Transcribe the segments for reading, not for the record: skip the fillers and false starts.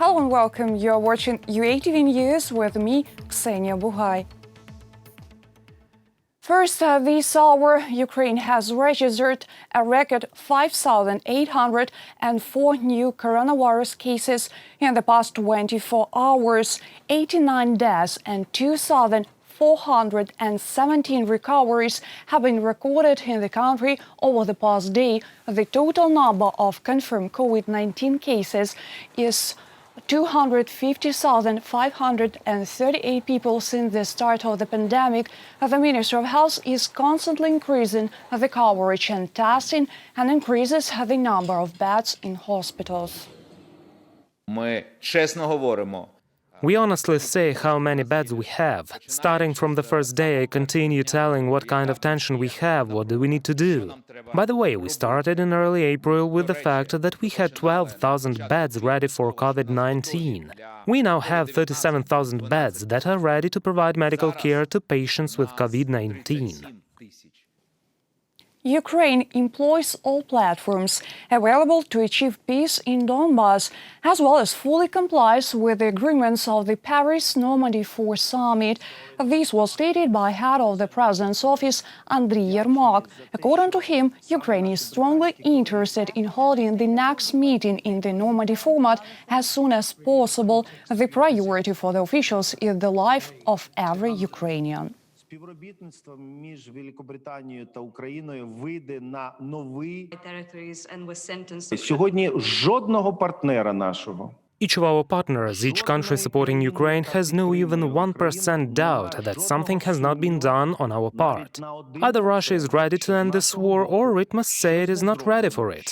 Hello and welcome. You're watching UATV News with me, Ksenia Buhai. First, this hour, Ukraine has registered a record 5,804 new coronavirus cases in the past 24 hours, 89 deaths and 2,417 recoveries have been recorded in the country over the past day. The total number of confirmed COVID-19 cases is 250,538 people since the start of the pandemic. The Ministry of Health is constantly increasing the coverage and testing and increases the number of beds in hospitals. We honestly say how many beds we have. Starting from the first day, I continue telling what kind of tension we have, what do we need to do. By the way, we started in early April with the fact that we had 12,000 beds ready for COVID-19. We now have 37,000 beds that are ready to provide medical care to patients with COVID-19. Ukraine employs all platforms available to achieve peace in Donbas, as well as fully complies with the agreements of the Paris Normandy Four summit. This was stated by head of the President's office, Andriy Yermak. According to him, Ukraine is strongly interested in holding the next meeting in the Normandy format as soon as possible. The priority for the officials is the life of every Ukrainian. Співробітництво між Великобританією та Україною вийде на новий. Сьогодні жодного партнера нашого. Each of our partners, each country supporting Ukraine, has no even 1% doubt that something has not been done on our part. Either Russia is ready to end this war, or it must say it is not ready for it.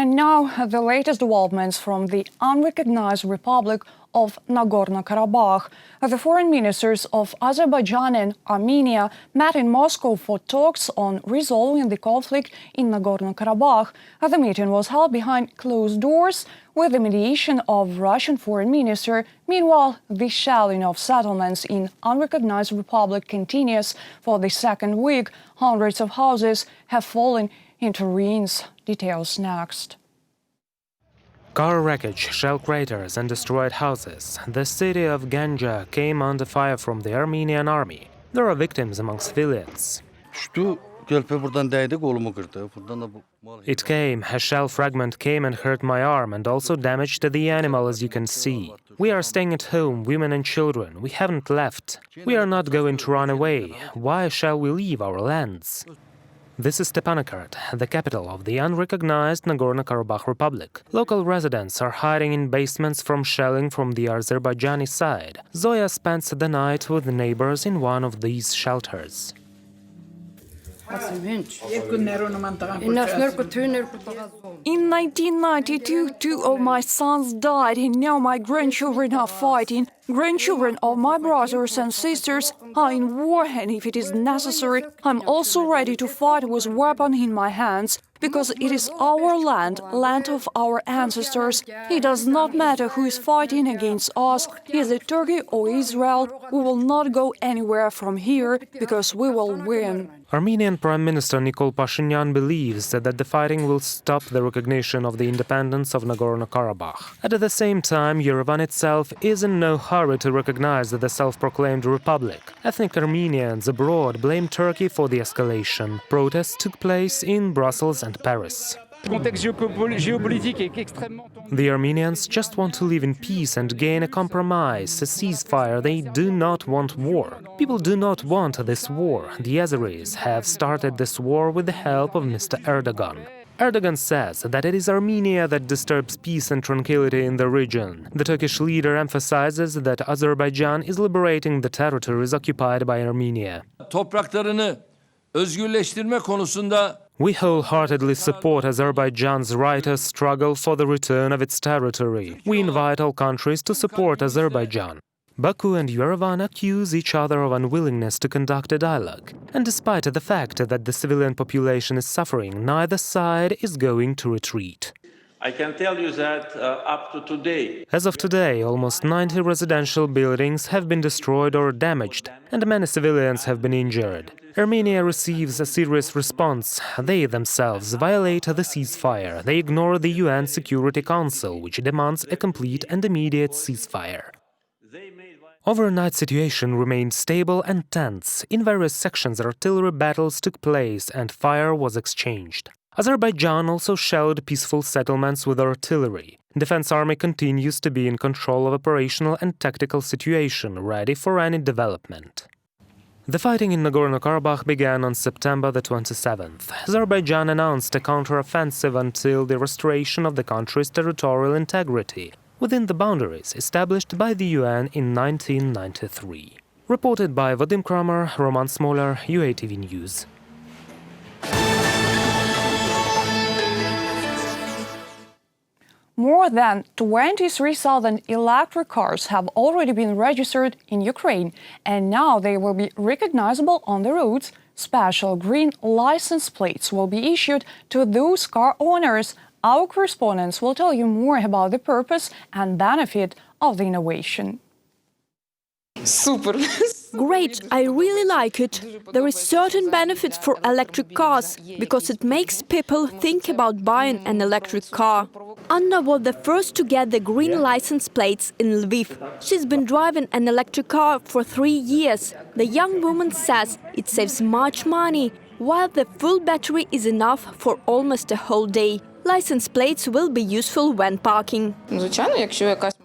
And now, the latest developments from the unrecognized Republic of Nagorno-Karabakh. The foreign ministers of Azerbaijan and Armenia met in Moscow for talks on resolving the conflict in Nagorno-Karabakh. The meeting was held behind closed doors with the mediation of Russian foreign minister. Meanwhile, the shelling of settlements in unrecognized Republic continues for the second week. Hundreds of houses have fallen into ruins. Details next. Car wreckage, shell craters and destroyed houses. The city of Ganja came under fire from the Armenian army. There are victims among civilians. It came, a shell fragment came and hurt my arm and also damaged the animal, as you can see. We are staying at home, women and children. We haven't left. We are not going to run away. Why shall we leave our lands? This is Stepanakert, the capital of the unrecognized Nagorno-Karabakh Republic. Local residents are hiding in basements from shelling from the Azerbaijani side. Zoya spends the night with neighbors in one of these shelters. In 1992, two of my sons died, and now my grandchildren are fighting. Grandchildren of my brothers and sisters are in war, and if it is necessary, I'm also ready to fight with a weapon in my hands, because it is our land, land of our ancestors. It does not matter who is fighting against us, is it Turkey or Israel. We will not go anywhere from here, because we will win. Armenian Prime Minister Nikol Pashinyan believes that the fighting will stop the recognition of the independence of Nagorno-Karabakh. At the same time, Yerevan itself is in no hurry to recognize the self-proclaimed republic. Ethnic Armenians abroad blame Turkey for the escalation. Protests took place in Brussels and Paris. The Armenians just want to live in peace and gain a compromise, a ceasefire. They do not want war. People do not want this war. The Azeris have started this war with the help of Mr. Erdogan. Erdogan says that it is Armenia that disturbs peace and tranquility in the region. The Turkish leader emphasizes that Azerbaijan is liberating the territories occupied by Armenia. We wholeheartedly support Azerbaijan's right to struggle for the return of its territory. We invite all countries to support Azerbaijan. Baku and Yerevan accuse each other of unwillingness to conduct a dialogue. And despite the fact that the civilian population is suffering, neither side is going to retreat. I can tell you that up to today, As of today, almost 90 residential buildings have been destroyed or damaged, and many civilians have been injured. Armenia receives a serious response. They themselves violate the ceasefire. They ignore the UN Security Council, which demands a complete and immediate ceasefire. Overnight situation remained stable and tense. In various sections, artillery battles took place and fire was exchanged. Azerbaijan also shelled peaceful settlements with artillery. Defense Army continues to be in control of operational and tactical situation, ready for any development. The fighting in Nagorno-Karabakh began on September the 27th. Azerbaijan announced a counter-offensive until the restoration of the country's territorial integrity within the boundaries established by the UN in 1993. Reported by Vadim Kramer, Roman Smolar, UATV News. More than 23,000 electric cars have already been registered in Ukraine, and now they will be recognizable on the roads. Special green license plates will be issued to those car owners. Our correspondents will tell you more about the purpose and benefit of the innovation. Super! Great, I really like it. There is certain benefits for electric cars, because it makes people think about buying an electric car. Anna was the first to get the green license plates in Lviv. She's been driving an electric car for 3 years. The young woman says it saves much money, while the full battery is enough for almost a whole day. License plates will be useful when parking.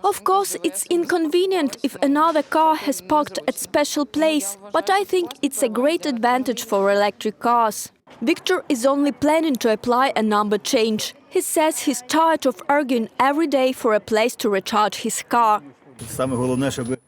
Of course, it's inconvenient if another car has parked at special place, but I think it's a great advantage for electric cars. Victor is only planning to apply a number change. He says he's tired of arguing every day for a place to recharge his car.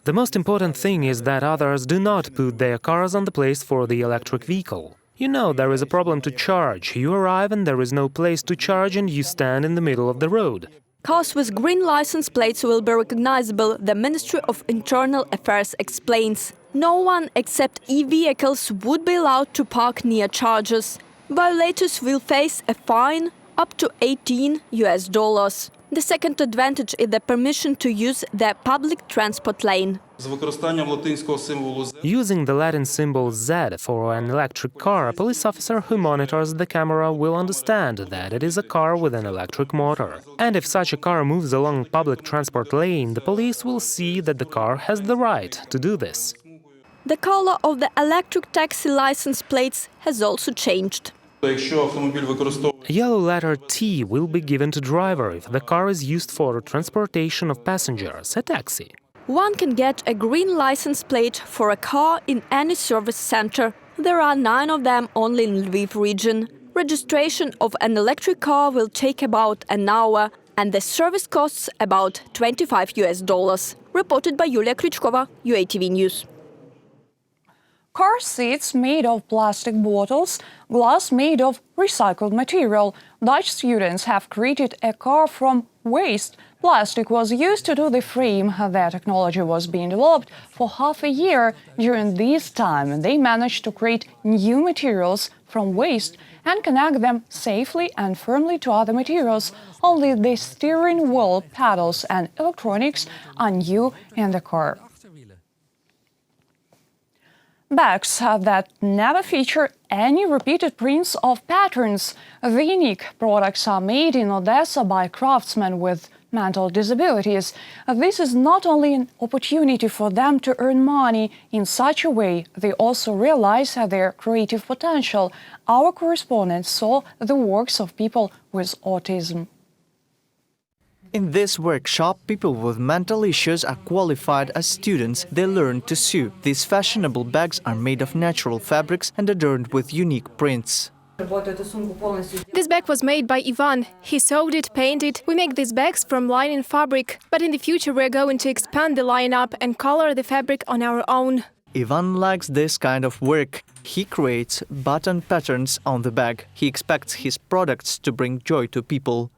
The most important thing is that others do not put their cars on the place for the electric vehicle. You know, there is a problem to charge. You arrive and there is no place to charge and you stand in the middle of the road. Cars with green license plates will be recognizable, the Ministry of Internal Affairs explains. No one except e-vehicles would be allowed to park near chargers. Violators will face a fine up to $18. The second advantage is the permission to use the public transport lane. Using the Latin symbol Z for an electric car, a police officer who monitors the camera will understand that it is a car with an electric motor. And if such a car moves along public transport lane, the police will see that the car has the right to do this. The color of the electric taxi license plates has also changed. A yellow letter T will be given to driver if the car is used for transportation of passengers, a taxi. One can get a green license plate for a car in any service center. There are 9 of them only in Lviv region. Registration of an electric car will take about an hour, and the service costs about $25. Reported by Yulia Krychkova, UATV News. Car seats made of plastic bottles, glass made of recycled material. Dutch students have created a car from waste. Plastic was used to do the frame. The technology was being developed for half a year. During this time, they managed to create new materials from waste and connect them safely and firmly to other materials. Only the steering wheel, pedals and electronics are new in the car. Bags that never feature any repeated prints of patterns. The unique products are made in Odesa by craftsmen with mental disabilities. This is not only an opportunity for them to earn money in such a way, they also realize their creative potential. Our correspondent saw the works of people with autism. In this workshop, people with mental issues are qualified as students. They learn to sew. These fashionable bags are made of natural fabrics and adorned with unique prints. This bag was made by Ivan. He sewed it, painted. We make these bags from linen fabric, but in the future we're going to expand the lineup and color the fabric on our own. Ivan likes this kind of work. He creates button patterns on the bag. He expects his products to bring joy to people.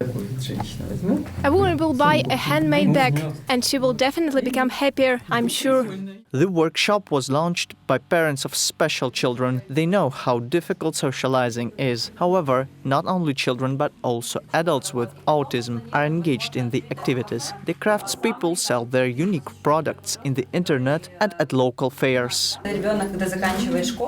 A woman will buy a handmade bag, and she will definitely become happier, I'm sure. The workshop was launched by parents of special children. They know how difficult socializing is. However, not only children but also adults with autism are engaged in the activities. The craftspeople sell their unique products in the internet and at local fairs.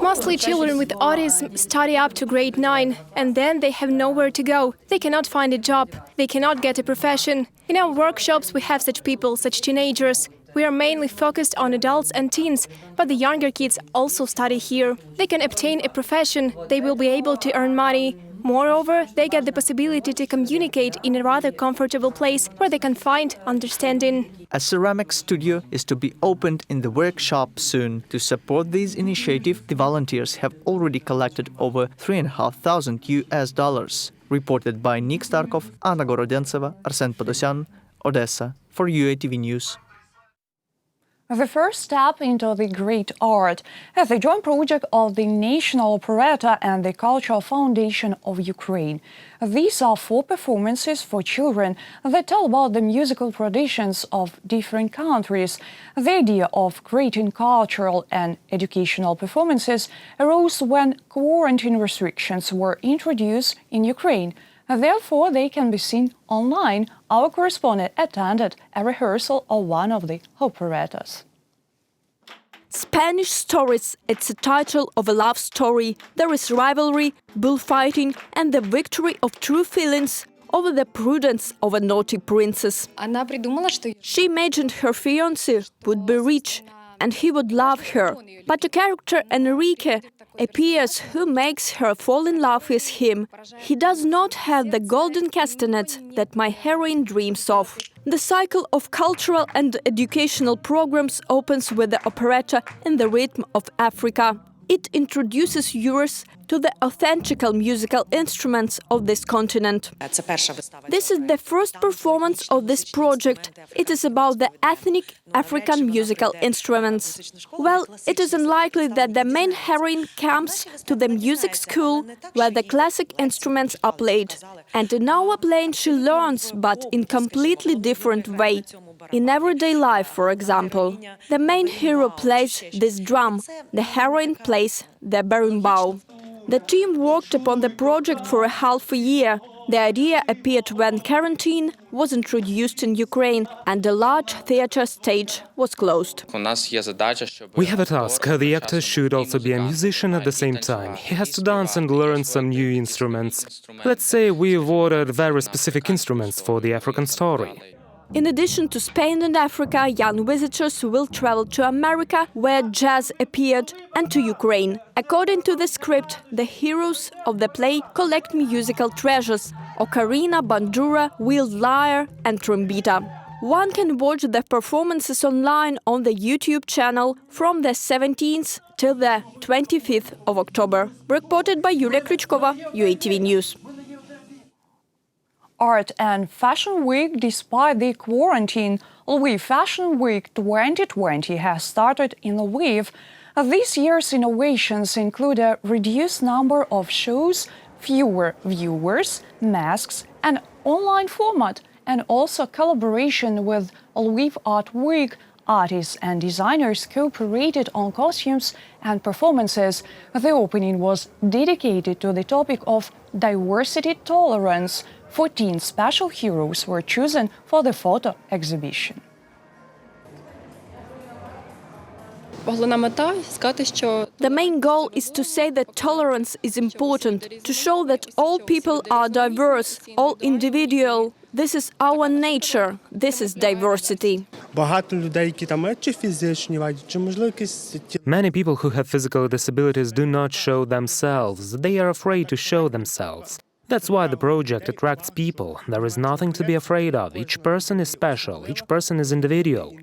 Mostly children with autism study up to grade 9, and then they have nowhere to go. They cannot find a job. They cannot get a profession. In our workshops we have such people, such teenagers. We are mainly focused on adults and teens, but the younger kids also study here. They can obtain a profession, they will be able to earn money. Moreover, they get the possibility to communicate in a rather comfortable place where they can find understanding. A ceramic studio is to be opened in the workshop soon. To support this initiative, the volunteers have already collected over $3,500. Reported by Nick Starkov, Anna Gorodentseva, Arsen Podosyan, Odesa, for UATV News. The first step into the great art is the joint project of the National Operetta and the Cultural Foundation of Ukraine. These are 4 performances for children that tell about the musical traditions of different countries. The idea of creating cultural and educational performances arose when quarantine restrictions were introduced in Ukraine. Therefore, they can be seen online. Our correspondent attended a rehearsal of one of the operettas. Spanish Stories, it's a title of a love story. There is rivalry, bullfighting and the victory of true feelings over the prudence of a naughty princess. She imagined her fiancé would be rich and he would love her. But the character Enrique appears who makes her fall in love with him. He does not have the golden castanets that my heroine dreams of. The cycle of cultural and educational programs opens with the operetta in the rhythm of Africa. It introduces viewers to the authentic musical instruments of this continent. This is the first performance of this project. It is about the ethnic African musical instruments. Well, it is unlikely that the main heroine comes to the music school where the classic instruments are played. And in our playing she learns, but in completely different way. In everyday life, for example, the main hero plays this drum, the heroine plays the berimbau. The team worked upon the project for a half a year. The idea appeared when quarantine was introduced in Ukraine and the large theatre stage was closed. We have a task. The actor should also be a musician at the same time. He has to dance and learn some new instruments. Let's say we've ordered very specific instruments for the African story. In addition to Spain and Africa, young visitors will travel to America, where jazz appeared, and to Ukraine. According to the script, the heroes of the play collect musical treasures: ocarina, bandura, wheeled lyre and trombita. One can watch the performances online on the YouTube channel from the 17th till the 25th of October. Reported by Yulia Krychkova, UATV News. Art and Fashion Week. Despite the quarantine, LVIV Fashion Week 2020 has started in Lviv. This year's innovations include a reduced number of shows, fewer viewers, masks, an online format, and also collaboration with LVIV Art Week. Artists and designers cooperated on costumes and performances. The opening was dedicated to the topic of diversity tolerance. 14 special heroes were chosen for the photo exhibition. The main goal is to say that tolerance is important, to show that all people are diverse, all individual. This is our nature, this is diversity. Many people who have physical disabilities do not show themselves. They are afraid to show themselves. That's why the project attracts people. There is nothing to be afraid of. Each person is special, each person is individual.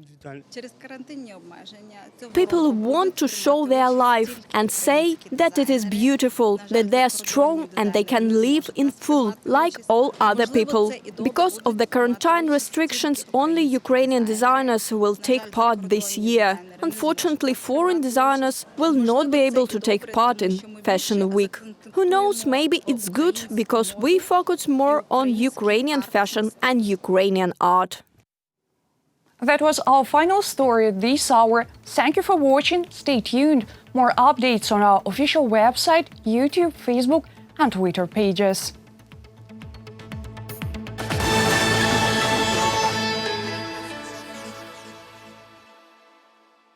People want to show their life and say that it is beautiful, that they are strong and they can live in full, like all other people. Because of the quarantine restrictions, only Ukrainian designers will take part this year. Unfortunately, foreign designers will not be able to take part in Fashion Week. Who knows, maybe it's good, because we focus more on Ukrainian fashion and Ukrainian art. That was our final story this hour. Thank you for watching. Stay tuned. More updates on our official website, YouTube, Facebook, and Twitter pages.